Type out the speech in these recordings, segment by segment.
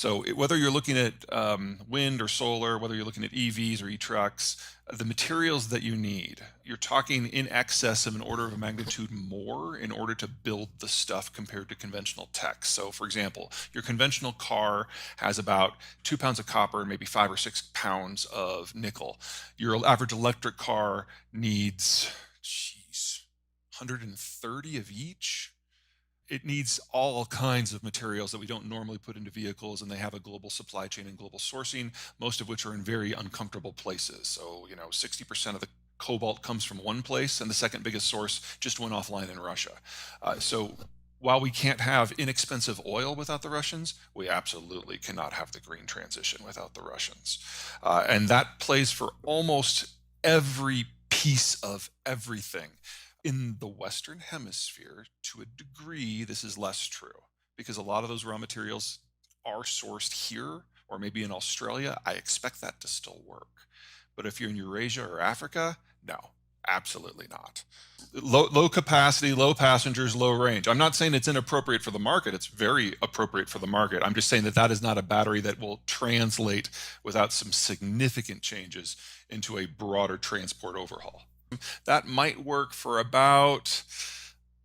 So whether you're looking at wind or solar, whether you're looking at EVs or e-trucks, the materials that you need, you're talking in excess of an order of magnitude more in order to build the stuff compared to conventional tech. So for example, your conventional car has about 2 pounds of copper and maybe 5 or 6 pounds of nickel. Your average electric car needs, geez, 130 of each. It needs all kinds of materials that we don't normally put into vehicles, and they have a global supply chain and global sourcing, most of which are in very uncomfortable places. So, 60% of the cobalt comes from one place, and the second biggest source just went offline in Russia. So while we can't have inexpensive oil without the Russians, we absolutely cannot have the green transition without the Russians. And that plays for almost every piece of everything. In the Western Hemisphere, to a degree, this is less true because a lot of those raw materials are sourced here or maybe in Australia. I expect that to still work. But if you're in Eurasia or Africa, no, absolutely not. Low capacity, low passengers, low range. I'm not saying it's inappropriate for the market. It's very appropriate for the market. I'm just saying that that is not a battery that will translate without some significant changes into a broader transport overhaul. That might work for about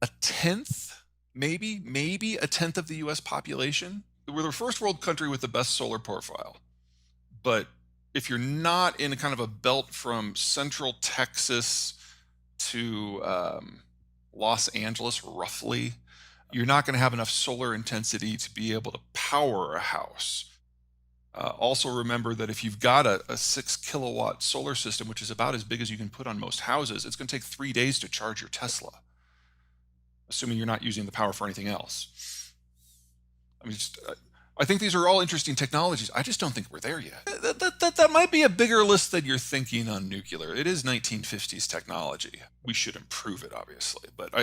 a tenth, maybe a tenth of the US population. We're the first world country with the best solar profile. But if you're not in a kind of a belt from central Texas to Los Angeles, roughly, you're not going to have enough solar intensity to be able to power a house. Also remember that if you've got a 6 kilowatt solar system, which is about as big as you can put on most houses, it's going to take 3 days to charge your Tesla, assuming you're not using the power for anything else. I think these are all interesting technologies. I just don't think we're there yet. That might be a bigger list than you're thinking on nuclear. It is 1950s technology. We should improve it, obviously, but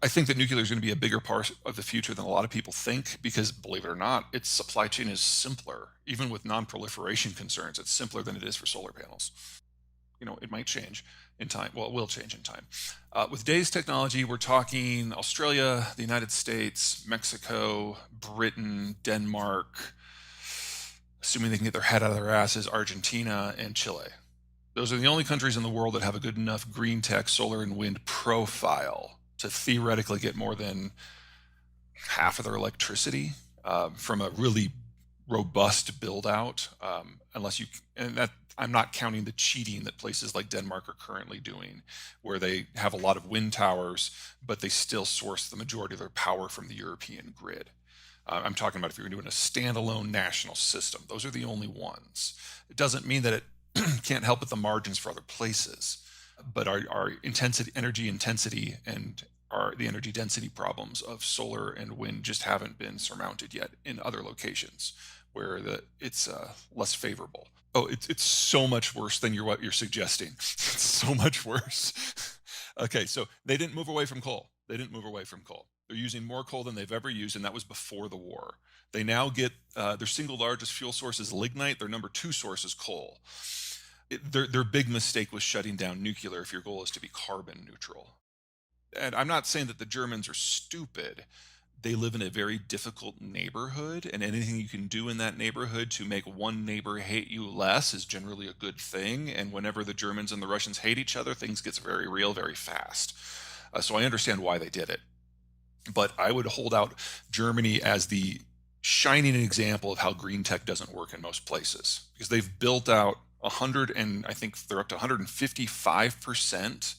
I think that nuclear is going to be a bigger part of the future than a lot of people think because, believe it or not, its supply chain is simpler. Even with non-proliferation concerns, it's simpler than it is for solar panels. It might change in time. Well, it will change in time. With today's technology, we're talking Australia, the United States, Mexico, Britain, Denmark, assuming they can get their head out of their asses, Argentina, and Chile. Those are the only countries in the world that have a good enough green tech, solar, and wind profile to theoretically get more than half of their electricity from a really robust build out, I'm not counting the cheating that places like Denmark are currently doing, where they have a lot of wind towers, but they still source the majority of their power from the European grid. I'm talking about if you're doing a standalone national system. Those are the only ones. It doesn't mean that it can't help with the margins for other places, but our energy intensity and the energy density problems of solar and wind just haven't been surmounted yet in other locations where it's less favorable. Oh, it's so much worse than what you're suggesting. It's so much worse. Okay, so they didn't move away from coal. They're using more coal than they've ever used, and that was before the war. They now get their single largest fuel source is lignite. Their number 2 source is coal. Their big mistake was shutting down nuclear if your goal is to be carbon neutral. And I'm not saying that the Germans are stupid. They live in a very difficult neighborhood, and anything you can do in that neighborhood to make one neighbor hate you less is generally a good thing. And whenever the Germans and the Russians hate each other, things get very real very fast. So I understand why they did it. But I would hold out Germany as the shining example of how green tech doesn't work in most places, because they've built out I think they're up to 155%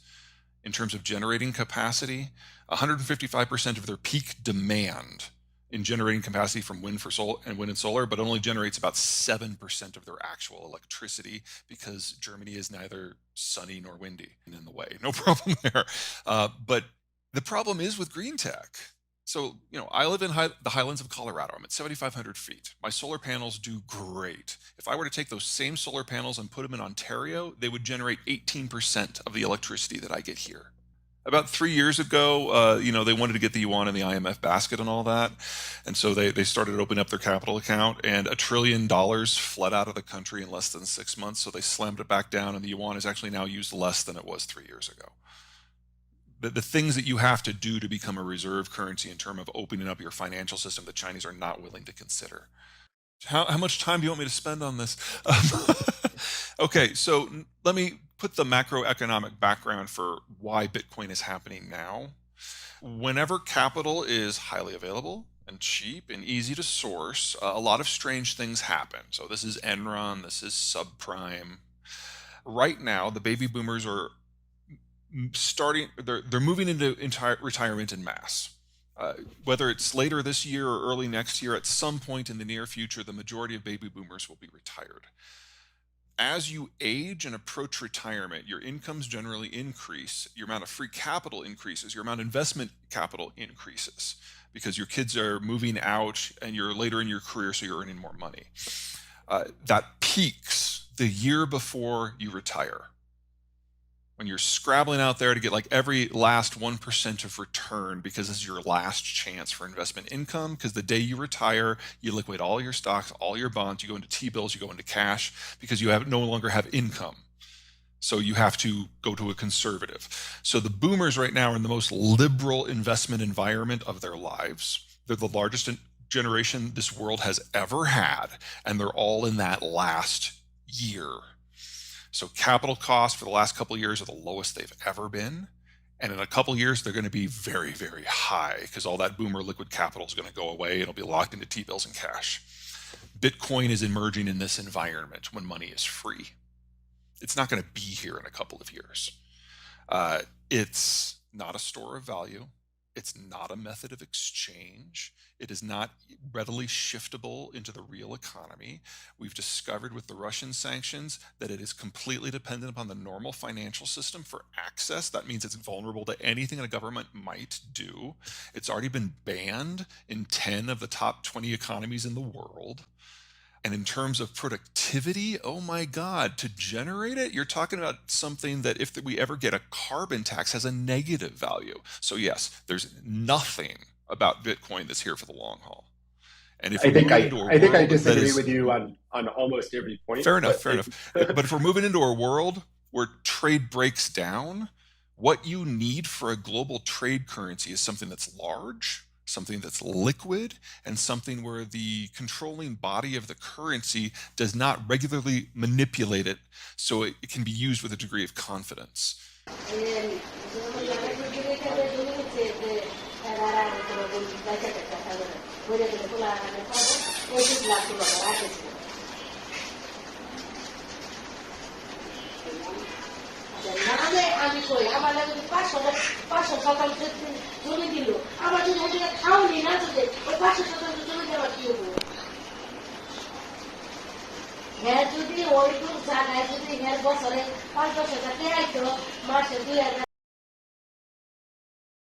in terms of generating capacity, 155% of their peak demand in generating capacity from wind and solar, but it only generates about 7% of their actual electricity because Germany is neither sunny nor windy in the way. No problem there. But the problem is with green tech. So, I live in the highlands of Colorado. I'm at 7,500 feet. My solar panels do great. If I were to take those same solar panels and put them in Ontario, they would generate 18% of the electricity that I get here. About 3 years ago, they wanted to get the yuan in the IMF basket and all that. And so they started opening up their capital account, and $1 trillion fled out of the country in less than 6 months. So they slammed it back down, and the yuan is actually now used less than it was 3 years ago. the things that you have to do to become a reserve currency in terms of opening up your financial system, the Chinese are not willing to consider. How much time do you want me to spend on this? Okay, so let me put the macroeconomic background for why Bitcoin is happening now. Whenever capital is highly available and cheap and easy to source, a lot of strange things happen. So this is Enron, this is subprime. Right now, the baby boomers are they're moving into retirement en masse. Whether it's later this year or early next year, at some point in the near future, the majority of baby boomers will be retired. As you age and approach retirement, your incomes generally increase, your amount of free capital increases, your amount of investment capital increases because your kids are moving out and you're later in your career, so you're earning more money. That peaks the year before you retire. When you're scrabbling out there to get like every last 1% of return because this is your last chance for investment income, because the day you retire, you liquidate all your stocks, all your bonds, you go into T-bills, you go into cash because you no longer have income. So you have to go to a conservative. So the boomers right now are in the most liberal investment environment of their lives. They're the largest generation this world has ever had, and they're all in that last year. So capital costs for the last couple of years are the lowest they've ever been. And in a couple of years, they're going to be very, very high because all that boomer liquid capital is going to go away. It'll be locked into T-bills and cash. Bitcoin is emerging in this environment when money is free. It's not going to be here in a couple of years. It's not a store of value. It's not a method of exchange. It is not readily shiftable into the real economy. We've discovered with the Russian sanctions that it is completely dependent upon the normal financial system for access. That means it's vulnerable to anything a government might do. It's already been banned in 10 of the top 20 economies in the world. And in terms of productivity, oh my God, to generate it, you're talking about something that if we ever get a carbon tax has a negative value. So yes, there's nothing about Bitcoin that's here for the long haul. And if I think I disagree with you on almost every point. Fair enough. But if we're moving into a world where trade breaks down, what you need for a global trade currency is something that's large, something that's liquid, and something where the controlling body of the currency does not regularly manipulate it so it can be used with a degree of confidence.